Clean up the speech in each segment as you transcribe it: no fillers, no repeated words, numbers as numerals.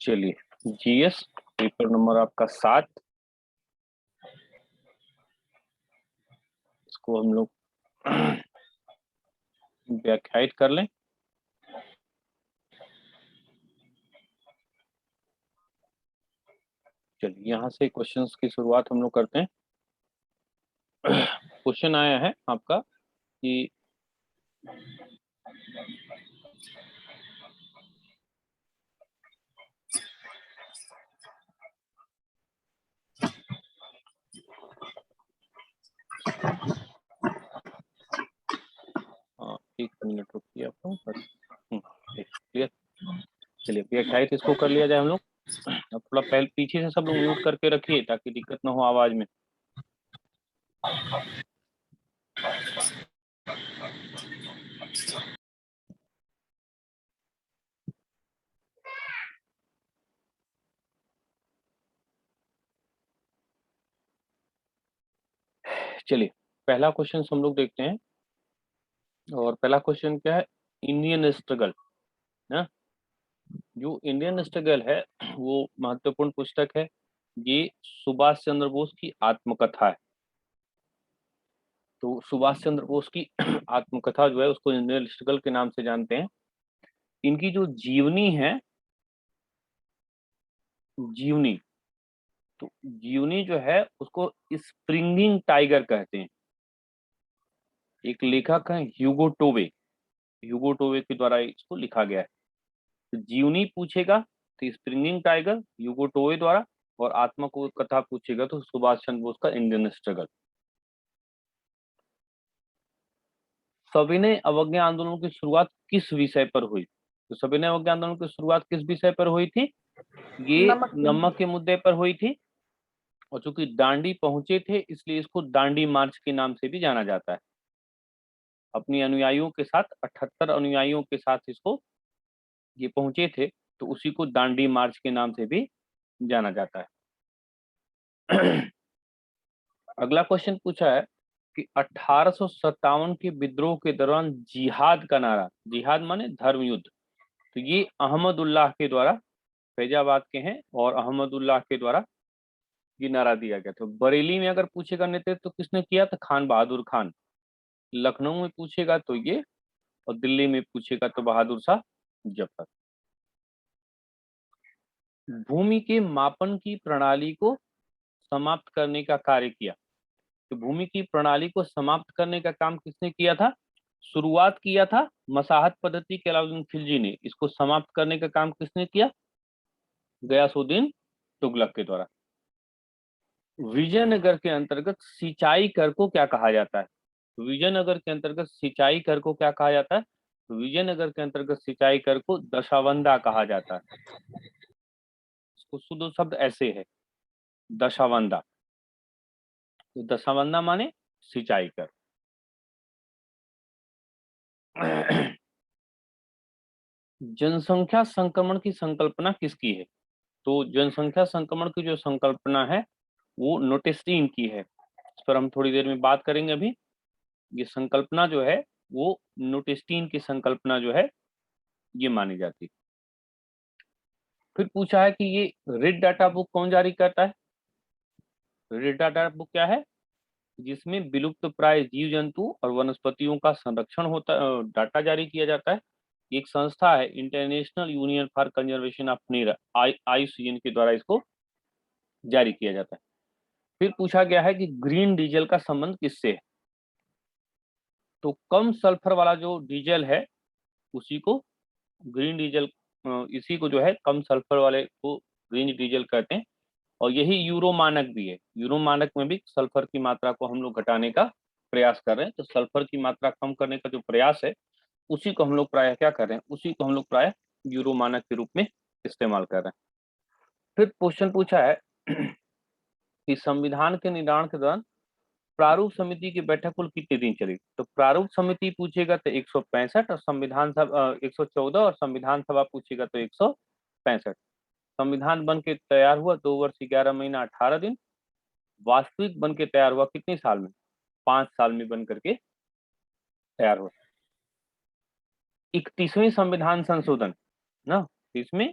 चलिए GS paper number आपका 7, इसको हम लोग व्याख्यायित कर लें। चलिए यहाँ से क्वेश्चंस की शुरुआत हम लोग करते हैं। क्वेश्चन आया है आपका कि एक मिनट रुकिए आप लोग बस। क्लियर। चलिए व्याख्यायित इसको कर लिया जाए हम लोग। अब थोड़ा पहले पीछे से सब लोग म्यूट करके रखिए ताकि दिक्कत ना हो आवाज में। चलिए पहला क्वेश्चन हम लोग देखते हैं। और पहला क्वेश्चन क्या है? इंडियन स्ट्रगल ना। जो इंडियन स्ट्रगल है वो महत्वपूर्ण पुस्तक है। ये सुभाष चंद्र बोस की आत्मकथा है। तो सुभाष चंद्र बोस की आत्मकथा जो है उसको इंडियन स्ट्रगल के नाम से जानते हैं। इनकी जो जीवनी है, जीवनी, तो जीवनी जो है उसको स्प्रिंगिंग टाइगर कहते हैं। एक लेखक है ह्यूगो टोवे, ह्यूगो टोवे के द्वारा इसको लिखा गया है। तो जीवनी पूछेगा तो स्प्रिंगिंग टाइगर ह्यूगो टोवे द्वारा, और आत्मा को कथा पूछेगा तो सुभाष चंद्र बोस का इंडियन स्ट्रगल। सविनय अवज्ञा आंदोलन की शुरुआत किस विषय पर हुई? तो सविनय अवज्ञा आंदोलन की शुरुआत किस विषय पर हुई थी? ये नमक के मुद्दे पर हुई थी। और चूंकि दांडी पहुंचे थे इसलिए इसको दांडी मार्च के नाम से भी जाना जाता है। अपनी अनुयायियों के साथ 78 अनुयायियों के साथ इसको ये पहुंचे थे, तो उसी को दांडी मार्च के नाम से भी जाना जाता है। अगला क्वेश्चन पूछा है कि 1857 के विद्रोह के दौरान जिहाद का नारा, जिहाद माने धर्म युद्ध, तो ये अहमदुल्लाह के द्वारा, फैजाबाद के हैं और अहमदुल्लाह के द्वारा ये नारा दिया गया। तो बरेली में अगर पूछेगा नेतृत्व तो किसने किया? तो खान बहादुर खान। लखनऊ में पूछेगा तो ये, और दिल्ली में पूछेगा तो बहादुर शाह जफर। भूमि के मापन की प्रणाली को समाप्त करने का कार्य किया। तो भूमि की प्रणाली को समाप्त करने का काम किसने किया था? शुरुआत किया था मसाहत पद्धति के अलाउद्दीन खिलजी ने। इसको समाप्त करने का काम किसने किया? गयासुद्दीन तुगलक के द्वारा। विजयनगर के अंतर्गत सिंचाई कर को क्या कहा जाता है? विजयनगर के अंतर्गत सिंचाई कर को क्या कहा जाता है? विजयनगर के अंतर्गत सिंचाई कर को दशावंदा कहा जाता है। इसको शुद्ध शब्द ऐसे है, दशावंदा। तो दशावंदा माने सिंचाई कर। जनसंख्या संक्रमण की संकल्पना किसकी है? तो जनसंख्या संक्रमण की जो संकल्पना है वो नोटेस्टीन की है। इस पर हम थोड़ी देर में बात करेंगे। अभी ये संकल्पना जो है वो नोटेस्टीन की संकल्पना जो है ये मानी जाती है। फिर पूछा है कि ये रेड डाटा बुक कौन जारी करता है? रेड डाटा बुक क्या है? जिसमें विलुप्त प्राय जीव जंतु और वनस्पतियों का संरक्षण होता, डाटा जारी किया जाता है। एक संस्था है international union for conservation of nature, IUCN के द्वारा इसको जारी किया जाता है। फिर पूछा गया है कि ग्रीन डीजल का संबंध किससे है? तो कम सल्फर वाला जो डीजल है उसी को ग्रीन डीजल, इसी को जो है कम सल्फर वाले को ग्रीन डीजल कहते हैं। और यही यूरो मानक भी है। यूरो मानक में भी सल्फर की मात्रा को हम लोग घटाने का प्रयास कर रहे हैं। तो सल्फर की मात्रा कम करने का जो प्रयास है उसी को हम लोग प्रायः क्या कर रहे हैं? उसी को हम लोग प्रायः यूरो मानक के रूप में इस्तेमाल कर रहे हैं। फिर क्वेश्चन पूछा है कि संविधान के निर्माण के दौरान प्रारूप समिति की बैठक कुल कितने दिन चली? तो प्रारूप समिति पूछेगा तो 165, और संविधान सभा 114, और संविधान सभा पूछेगा तो 165। संविधान बन के तैयार हुआ 2 वर्ष 11 महीना 18 दिन। वास्तविक बन के तैयार हुआ कितने साल में? 5 साल में बन करके तैयार हुआ। 31वें संविधान संशोधन ना, इसमें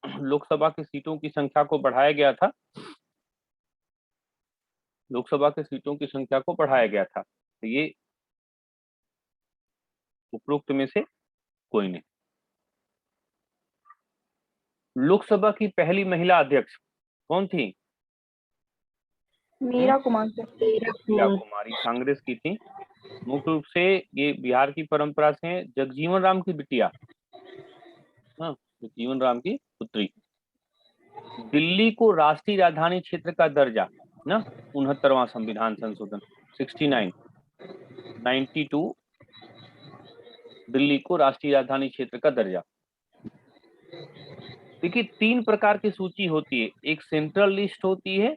लोकसभा की सीटों की संख्या को बढ़ाया गया था, लोकसभा की सीटों की संख्या को बढ़ाया गया था। तो ये उपरोक्त में से कोई नहीं। लोकसभा की पहली महिला अध्यक्ष कौन थी? मीरा कुमारी। मीरा कुमारी कांग्रेस की थी। मुख्य रूप से ये बिहार की परंपरा से है। जगजीवन राम की बिटिया, हाँ, जगजीवन राम की पुत्री। दिल्ली को राष्ट्रीय राजधानी क्षेत्र का दर्जा ना, 69वां संविधान संशोधन 69 92, दिल्ली को राष्ट्रीय राजधानी क्षेत्र का दर्जा। देखिए 3 प्रकार की सूची होती है, एक सेंट्रल लिस्ट होती है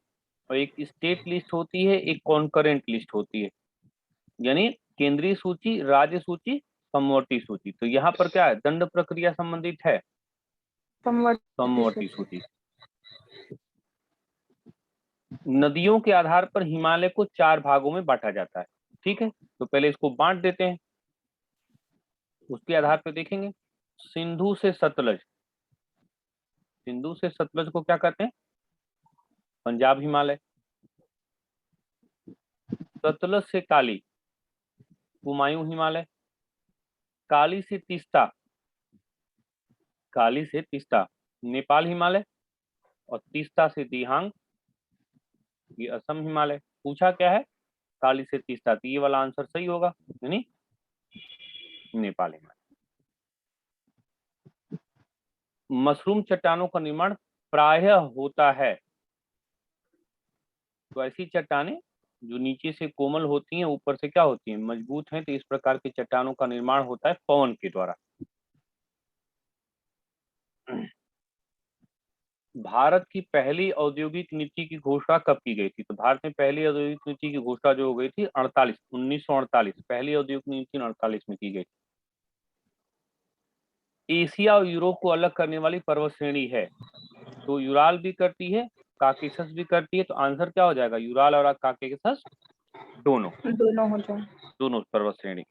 और एक स्टेट लिस्ट होती है, एक कॉन्करेंट लिस्ट होती है, यानी केंद्रीय सूची, राज्य सूची, समवर्ती सूची। तो यहाँ पर क्या है, दंड प्रक्रिया संबंधित है समवर्ती सूची। नदियों के आधार पर हिमालय को 4 भागों में बांटा जाता है, ठीक है। तो पहले इसको बांट देते हैं, उसके आधार पर देखेंगे। सिंधु से सतलज, सिंधु से सतलज को क्या कहते हैं, पंजाब हिमालय। सतलज से काली, कुमायूं हिमालय। काली से तीस्ता, काली से तीस्ता नेपाल हिमालय। और तीस्ता से दिहांग, ये असम हिमालय। पूछा क्या है, काली से तीस्ता, तो ये वाला आंसर सही होगा, यानी नेपाल हिमालय। मशरूम चट्टानों का निर्माण प्रायः होता है, तो ऐसी चट्टानें जो नीचे से कोमल होती हैं, ऊपर से क्या होती हैं, मजबूत हैं, तो इस प्रकार की चट्टानों का निर्माण होता है पवन के द्वारा। भारत की पहली औद्योगिक नीति की घोषणा कब की गई थी? तो भारत में पहली औद्योगिक नीति की घोषणा जो हो गई थी 1948, पहली औद्योगिक नीति 48 में की गई। एशिया और यूरोप को अलग करने वाली पर्वत श्रेणी है, तो यूराल भी करती है, काकेशस भी करती है, तो आंसर क्या हो जाएगा, यूराल और काकेशस दोनों हो जाए। दोनों पर्वत श्रेणी।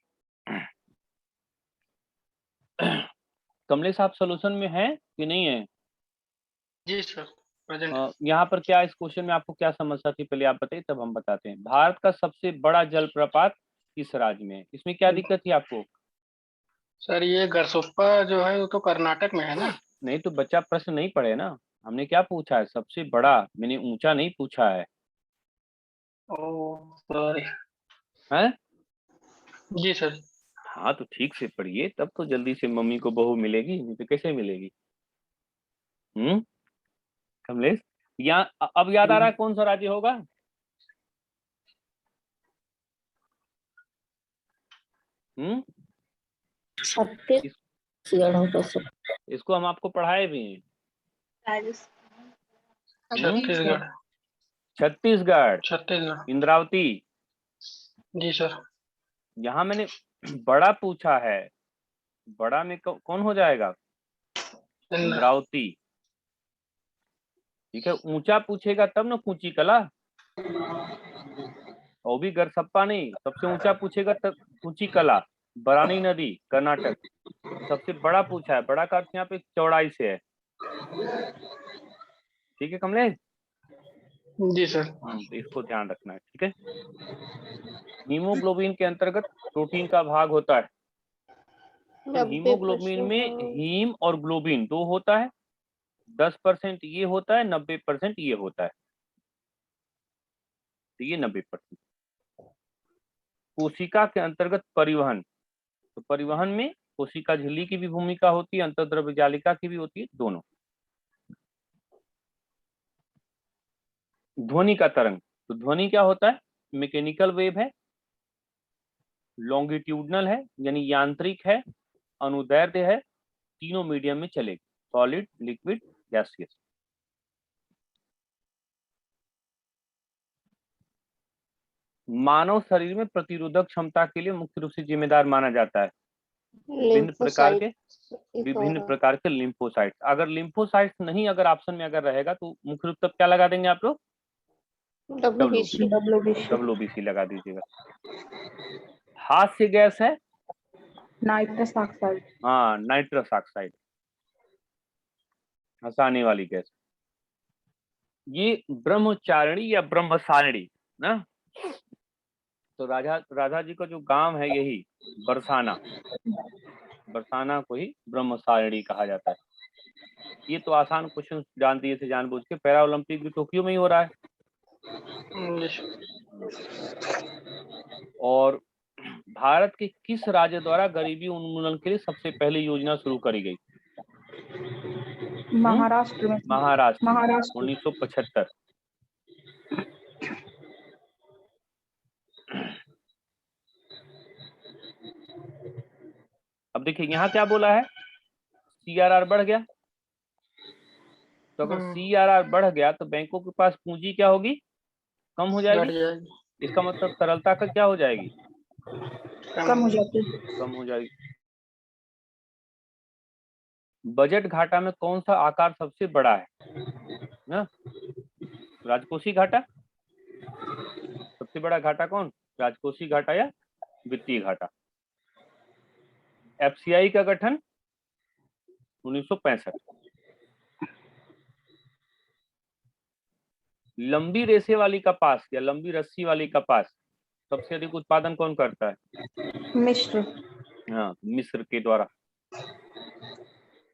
कमलेश आप सोल्यूशन में है कि नहीं है? जी सर, प्रेजेंट। यहाँ पर क्या, इस क्वेश्चन में आपको क्या समस्या थी, पहले आप बताइए तब हम बताते हैं। भारत का सबसे बड़ा जलप्रपात किस राज्य में है? इसमें क्या दिक्कत थी आपको? सर ये गरसोप्पा जो है वो तो कर्नाटक में है ना। नहीं तो बच्चा प्रश्न नहीं पढ़े ना, हमने क्या पूछा है, सबसे बड़ा, मैंने ऊंचा नहीं पूछा है। Oh sorry. हैं? जी सर। हाँ तो ठीक से पढ़िए, तब तो जल्दी से मम्मी को बहू मिलेगी, नहीं तो कैसे मिलेगी। कमलेश, यहाँ अब याद आ रहा है कौन सा राज्य होगा? छत्तीसगढ़ होगा सर। इसको हम आपको पढ़ाए भी हैं। छत्तीसगढ़। छत्तीसगढ़, छत्तीसगढ़। इंद्रावती। जी सर। यहाँ मैंने बड़ा पूछा है, बड़ा में कौन हो जाएगा, इंद्रावती। ठीक है, ऊंचा पूछेगा तब ना कूची कला, और भी गरसप्पा नहीं, सबसे ऊंचा पूछेगा तब कूची कला, बरानी नदी कर्नाटक। सबसे बड़ा पूछा है, बड़ा का अर्थ यहाँ पे चौड़ाई से है। ठीक है कमलेश? जी सर। तो इसको ध्यान रखना है, ठीक है। हीमोग्लोबिन के अंतर्गत प्रोटीन का भाग होता है, तो हीमोग्लोबिन में हीम और ग्लोबिन दो होता है, 10% ये होता है, 90% ये होता है, तो ये 90%। कोशिका के अंतर्गत परिवहन, तो परिवहन में कोशिका झिल्ली की भी भूमिका होती है, अंतर्द्रव्य जालिका की भी होती है, दोनों। ध्वनि का तरंग, तो ध्वनि क्या होता है, मैकेनिकल वेव है, लॉन्गिट्यूडनल है यानी यांत्रिक है, अनुदैर्ध्य है, तीनों मीडियम में चलेगी, सॉलिड, लिक्विड, गैसियस। मानव शरीर में प्रतिरोधक क्षमता के लिए मुख्य रूप से जिम्मेदार माना जाता है विभिन्न प्रकार के लिम्फोसाइट्स। अगर लिम्फोसाइट्स नहीं अगर ऑप्शन में अगर रहेगा तो मुख्य रूप से क्या लगा देंगे आप लोग, WBC लगा दीजिएगा। हास्य गैस है नाइट्रस ऑक्साइड। हाँ, नाइट्रस ऑक्साइड। हंसाने वाली गैस। ये ब्रह्मचारिणी या ब्रह्मसारिणी ना। तो राधा जी का जो गांव है यही बरसाना, बरसाना को ही ब्रह्मसारिणी कहा जाता है। ये तो आसान क्वेश्चन जान दिए थे जानबूझ के, पैरा ओलंपिक भी टोक्यो में ही हो रहा है। और भारत के किस राज्य द्वारा गरीबी उन्मूलन के लिए सबसे पहले योजना शुरू करी गई? महाराष्ट्र में। महाराष्ट्र, महाराष्ट्र 1975। अब देखिए यहाँ क्या बोला है, CRR बढ़ गया। तो अगर CRR बढ़ गया तो बैंकों के पास पूंजी क्या होगी, कम हो जाएगी। इसका मतलब तरलता का क्या हो जाएगी, कम हो जाती। कम हो जाएगी। बजट घाटा में कौन सा आकार सबसे बड़ा है ना? राजकोषीय घाटा। सबसे बड़ा घाटा कौन, राजकोषीय घाटा या वित्तीय घाटा? FCI का गठन 1965। लंबी रेसे वाली कपास या लंबी रस्सी वाली कपास सबसे अधिक उत्पादन कौन करता है? मिस्र। हाँ, मिस्र के द्वारा।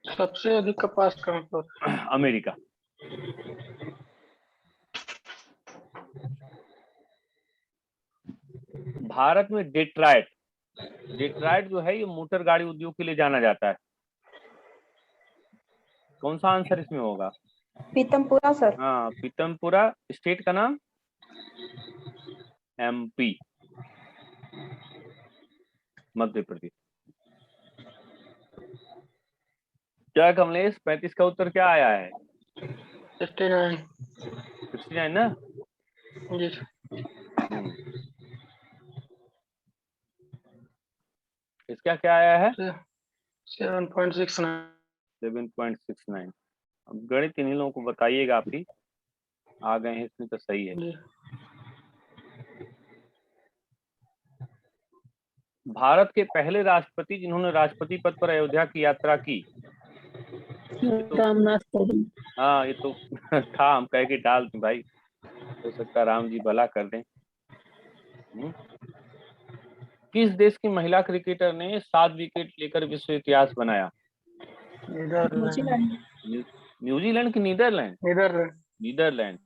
सबसे अधिक कपास कहाँ पर? अमेरिका। भारत में डेट्रायट, डेट्रायट जो है ये मोटर गाड़ी उद्योग के लिए जाना जाता है। कौन सा आंसर इसमें होगा? पीतमपुरा सर। हाँ, पीतमपुरा। स्टेट का नाम MP, मध्य प्रदेश। क्या कमलेश, 35 का उत्तर क्या आया है? 69। 69 ना। जी। इसका क्या आया है? 7.69। 7.69। अब गणित इन्हीं लोगों को बताइएगा, आप ही आ गए हैं इसमें तो सही है। भारत के पहले राष्ट्रपति जिन्होंने राष्ट्रपति पद पर अयोध्या की यात्रा की? रामनाथ कोविंद। हाँ, ये तो था, हम कह के डाल दें भाई, हो सकता है राम जी भला कर दें। किस देश की महिला क्रिकेटर ने 7 विकेट लेकर विश्व इतिहास बनाया? न्यूजीलैंड की नीदरलैंड? नीदरलैंड।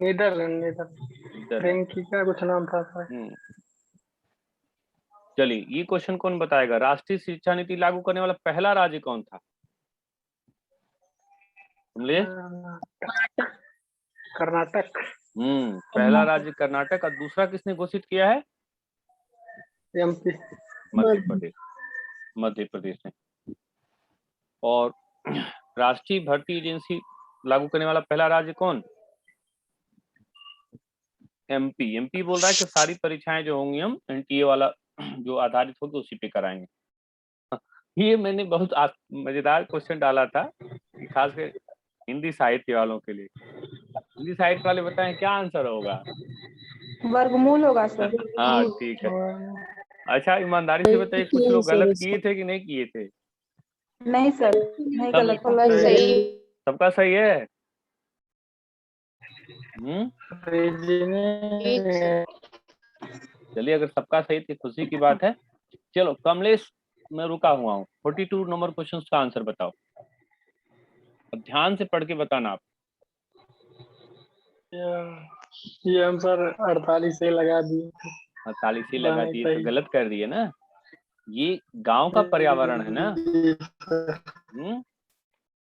फ्रेंकी का कुछ नाम था। चलिए, ये क्वेश्चन कौन बताएगा, राष्ट्रीय शिक्षा नीति लागू करने वाला पहला राज्य कौन था? कर्नाटक। पहला राज्य कर्नाटक। और दूसरा किसने घोषित किया है? MP, मध्य प्रदेश, मध्य प्रदेश ने। और राष्ट्रीय भर्ती एजेंसी लागू करने वाला पहला राज्य कौन? MP बोल रहा है कि सारी परीक्षाएं जो होंगी हम NTA वाला जो आधारित होगी उसी पे कराएंगे। ये मैंने बहुत मजेदार क्वेश्चन डाला था, खासकर हिंदी साहित्य वालों के लिए। हिंदी साहित्य वाले बताएं क्या आंसर होगा? वर्गमूल होगा सर। हाँ ठीक है। अच्छा, ईमानदारी से बताइए, कुछ लोग गलत किए थे कि नहीं किए थे? नहीं सर, नहीं गलत। सबका सही है। चलिए, अगर सबका सही तो खुशी की बात है। चलो कमलेश, मैं रुका हुआ हूँ, 42 नंबर क्वेश्चन का आंसर बताओ। अब ध्यान से पढ़ के बताना आप। ये आंसर 48 से लगा दिए। 48 से लगा दिए तो गलत कर दिए ना। ये गांव का पर्यावरण है ना।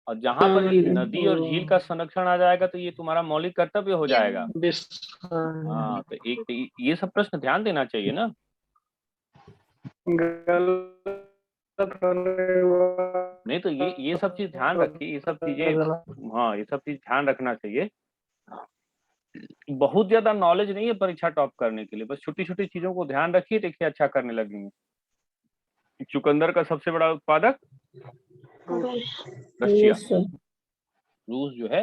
और जहां पर ये नदी और झील का संरक्षण आ जाएगा तो ये तुम्हारा मौलिक कर्तव्य हो जाएगा। हाँ, तो एक ये सब प्रश्न ध्यान देना चाहिए ना। नहीं तो ये सब चीज ध्यान रखिए, ये सब चीजें, हाँ ये सब चीज ध्यान रखना चाहिए। बहुत ज्यादा नॉलेज नहीं है परीक्षा टॉप करने के लिए, बस छोटी छोटी चीजों को ध्यान रखिए, देखिए अच्छा करने लगेंगे। चुकंदर का सबसे बड़ा उत्पादक रशिया। रूस जो है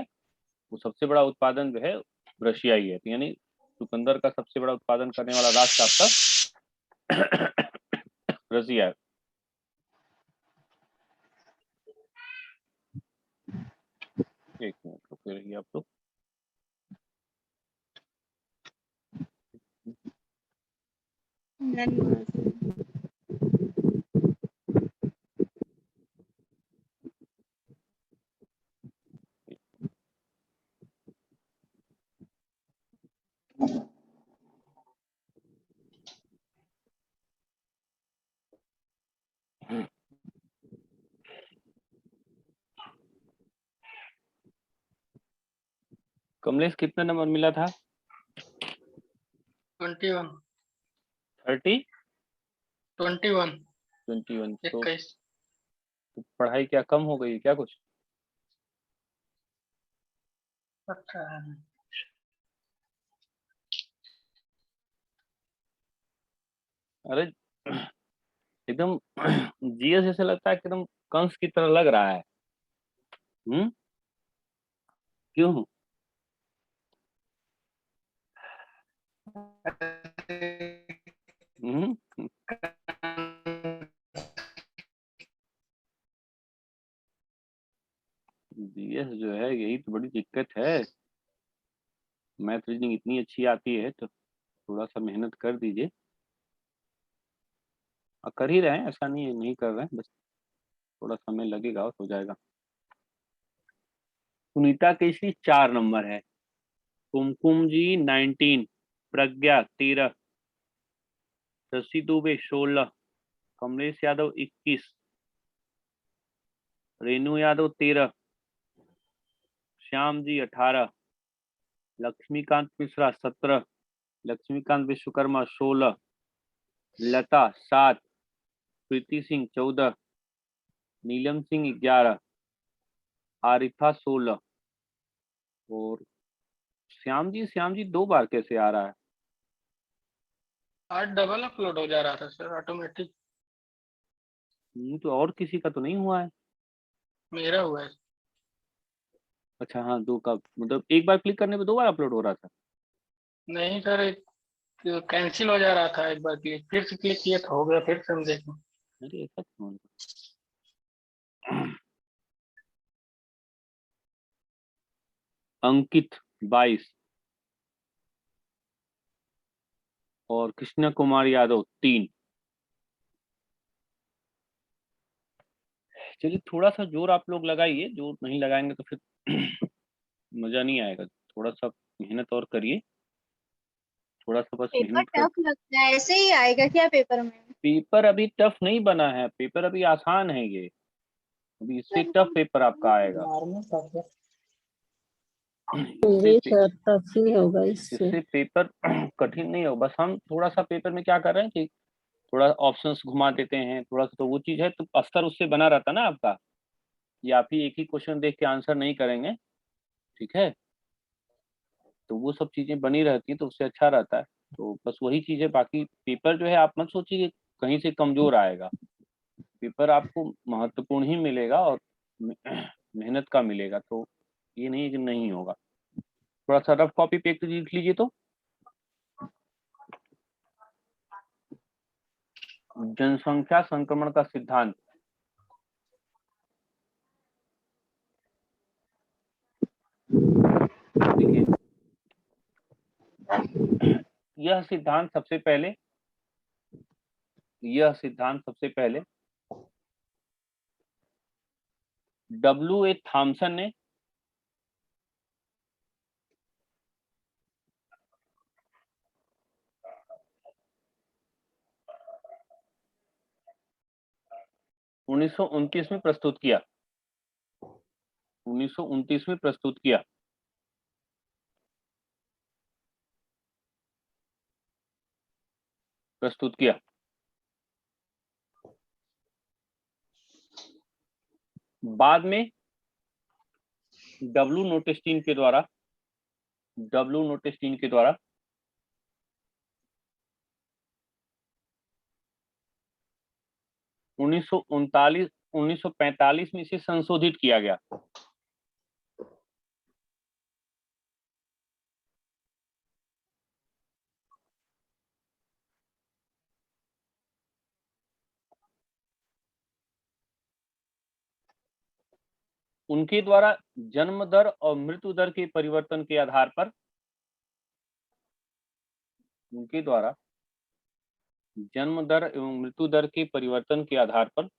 वो सबसे बड़ा उत्पादन जो है रशिया ही है, यानी चुकंदर का सबसे बड़ा उत्पादन करने वाला राष्ट्र आपका रशिया है। एक मिनट रुके रहिए आप लोग। कमलेश कितना नंबर मिला था? 21 30 21 21। तो 21। पढ़ाई क्या कम हो गई क्या कुछ? अच्छा है। अरे एकदम जीएस जैसे लगता है कि एकदम कंस की तरह लग रहा है। हम्म, क्यों? हम्म, जीएस जो है यही तो बड़ी दिक्कत है। मैथ रीजनिंग इतनी अच्छी आती है तो थोड़ा सा मेहनत कर दीजिए। कर ही रहे हैं, ऐसा नहीं है नहीं कर रहे हैं, बस थोड़ा समय लगेगा और हो जाएगा। सुनीता केसरी 4 नंबर है, कुमकुम जी 19, प्रज्ञा 13, शशि दुबे 16, कमलेश यादव 21, रेणु यादव 13, श्याम जी 18, लक्ष्मीकांत मिश्रा 17, लक्ष्मीकांत विश्वकर्मा 16, लता 7, प्रीति सिंह 14, नीलम सिंह 11, आरिफा 16 और श्याम जी 2 बार कैसे आ रहा है? आज डबल अपलोड हो जा रहा था सर ऑटोमेटिक। तो और किसी का तो नहीं हुआ है? मेरा हुआ है। अच्छा हाँ, 2 का मतलब एक बार क्लिक करने पे 2 बार अपलोड हो रहा था? नहीं सर, कैंसिल हो जा रहा था, एक बार क्लिक फिर से क्लिक किया तो हो गया, फिर से हम देखें। अरे ऐसा क्यों होता? अंकित 22 और कृष्णा कुमार यादव 3। चलिए थोड़ा सा जोर आप लोग लगाइए, जोर नहीं लगाएंगे तो फिर मजा नहीं आएगा। थोड़ा सा मेहनत और करिए, थोड़ा सा बस पेपर मेहनत कर। टफ लगता है, ऐसे ही आएगा क्या पेपर में? पेपर अभी टफ नहीं बना है, पेपर अभी आसान है ये, अभी इससे टफ पेपर आपका आएगा। नॉर्मल था। इससे ये सर टफ ही होगा इससे। इससे पेपर कठिन नहीं हो, बस हम थोड़ा सा पेपर में क्या कर रहे हैं कि थोड़ा ऑप्शंस घुमा देते हैं थोड़ा सा, तो वो चीज है तो अस्तर उससे बना रहता ना आपका। ये आप ही एक ही क्वेश्चन देख के आंसर नहीं करेंगे, ठीक है? तो वो सब चीजें बनी रहती है तो उससे अच्छा रहता है। तो बस वही चीज है, बाकी पेपर जो है आप मत सोचिए कि कहीं से कमजोर आएगा। पेपर आपको महत्वपूर्ण ही मिलेगा और मेहनत का मिलेगा, तो ये नहीं है कि नहीं होगा। थोड़ा सा रफ कॉपी पे एक लिख लीजिए तो। जनसंख्या संक्रमण का सिद्धांत। देखिए यह सिद्धांत सबसे पहले W.A. थॉमसन ने 1929 में प्रस्तुत किया। 1929 में प्रस्तुत किया। प्रस्तुत किया। बाद में डब्ल्यू नोटेस्टीन के द्वारा 1945 में इसे संशोधित किया गया। उनके द्वारा जन्म दर और मृत्यु दर के परिवर्तन के आधार पर, उनके द्वारा जन्म दर एवं मृत्यु दर के परिवर्तन के आधार पर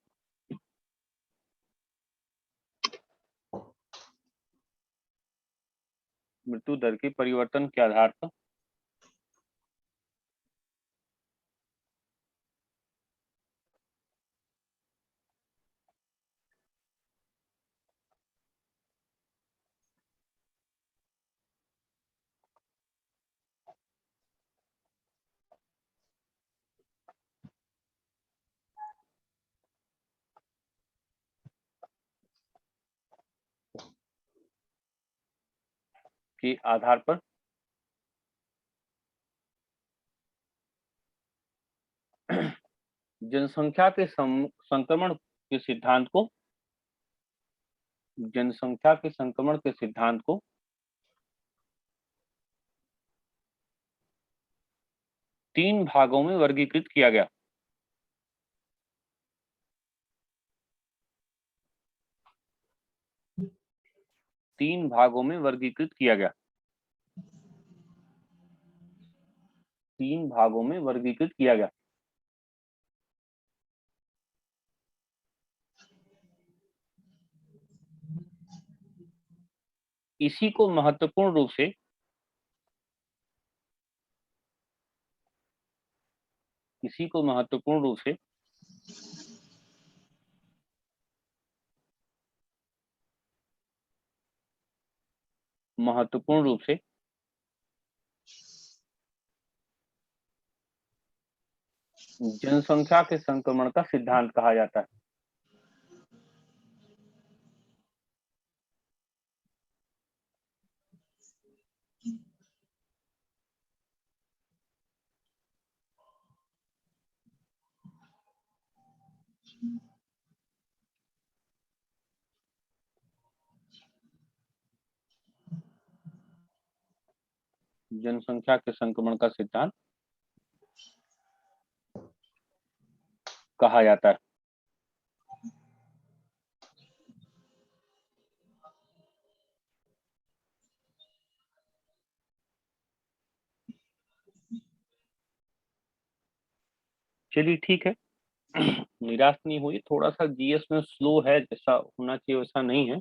मृत्यु दर के परिवर्तन के आधार पर के आधार पर जनसंख्या के संक्रमण के सिद्धांत को, जनसंख्या के संक्रमण के सिद्धांत को तीन भागों में वर्गीकृत किया गया। तीन भागों में वर्गीकृत किया गया। तीन भागों में वर्गीकृत किया गया। इसी को महत्वपूर्ण रूप से जनसंख्या के संक्रमण का सिद्धांत कहा जाता है। जनसंख्या के संक्रमण का सिद्धांत कहा जाता है। चलिए ठीक है, निराश नहीं हुई। थोड़ा सा जीएस में स्लो है, जैसा होना चाहिए वैसा नहीं है,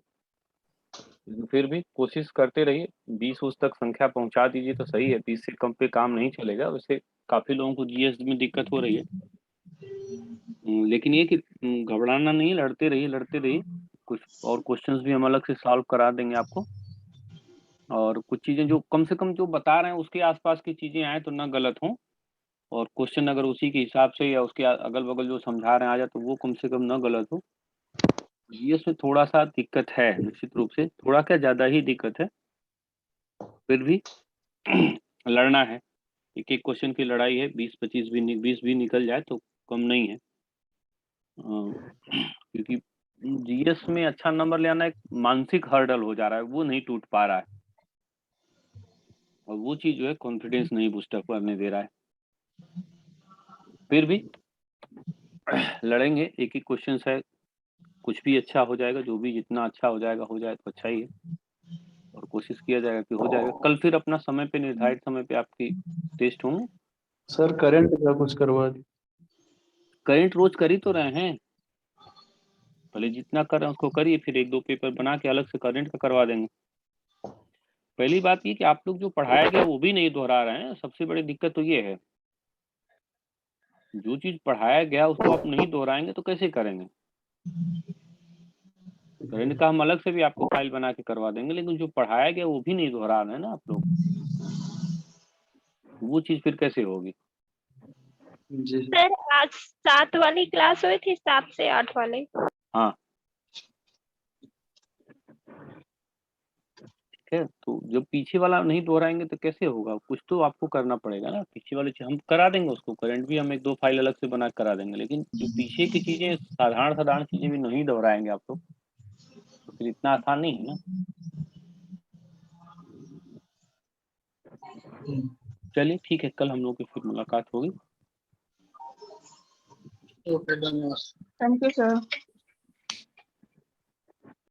लेकिन फिर भी कोशिश करते रहिए। 20 उस तक संख्या पहुंचा दीजिए तो सही है। 20 से कम पे काम नहीं चलेगा। वैसे काफी लोगों को जीएस में दिक्कत हो रही है, लेकिन ये कि घबराना नहीं, लड़ते रहिए। कुछ और क्वेश्चंस भी हम अलग से सॉल्व करा देंगे आपको। और कुछ चीजें जो कम से कम जो बता रहे हैं उसके आसपास की चीजें आए तो ना गलत हो, और क्वेश्चन अगर उसी के हिसाब से या उसके अगल बगल जो समझा रहे हैं आ जाए तो वो कम से कम ना गलत हो। जीएस में थोड़ा सा दिक्कत है, निश्चित रूप से थोड़ा क्या ज्यादा ही दिक्कत है, फिर भी लड़ना है। एक एक क्वेश्चन की लड़ाई है। 20 भी निकल जाए तो कम नहीं है, क्योंकि जीएस में अच्छा नंबर ले आना एक मानसिक हर्डल हो जा रहा है, वो नहीं टूट पा रहा है, और वो चीज जो है कॉन्फिडेंस नहीं बूस्टअप करने दे रहा है। फिर भी लड़ेंगे। एक एक क्वेश्चन है, कुछ भी अच्छा हो जाएगा, जो भी जितना अच्छा हो जाएगा हो जाए तो अच्छा ही है, और कोशिश किया जाएगा कि हो जाएगा। कल फिर अपना समय पे, निर्धारित समय पे आपकी टेस्ट होंगे। सर करंट का कुछ करवा दी। करंट रोज कर ही तो रहे हैं, पहले जितना कर रहे हैं उसको करिए, फिर एक दो पेपर बना के अलग से करंट का करवा देंगे। पहली बात ये कि आप लोग जो पढ़ाया गया वो भी नहीं दोहरा रहे हैं, सबसे बड़ी दिक्कत तो ये है। जो चीज पढ़ाया गया उसको आप नहीं दोहराएंगे तो कैसे करेंगे। करंट का हम अलग से भी आपको फाइल बना के करवा देंगे, लेकिन जो पढ़ाया गया वो भी नहीं दोहरा रहे हैं ना आप लोग, वो चीज फिर कैसे होगी। जी सर आज 7 वाली क्लास हुई थी, 7 से 8 वाले। हाँ ठीक है, तो जब पीछे वाला नहीं दोहराएंगे तो कैसे होगा। कुछ तो आपको करना पड़ेगा ना। पीछे वाले हम करा देंगे, उसको करंट भी हम एक दो फाइल अलग से बना के करा देंगे, लेकिन जो पीछे की चीजें साधारण चीजें भी नहीं दोहराएंगे आप लोग, तो फिर इतना आसान नहीं है ना। चलिए ठीक है, कल हम लोग की फिर मुलाकात होगी। ओके, धन्यवाद। Thank you sir.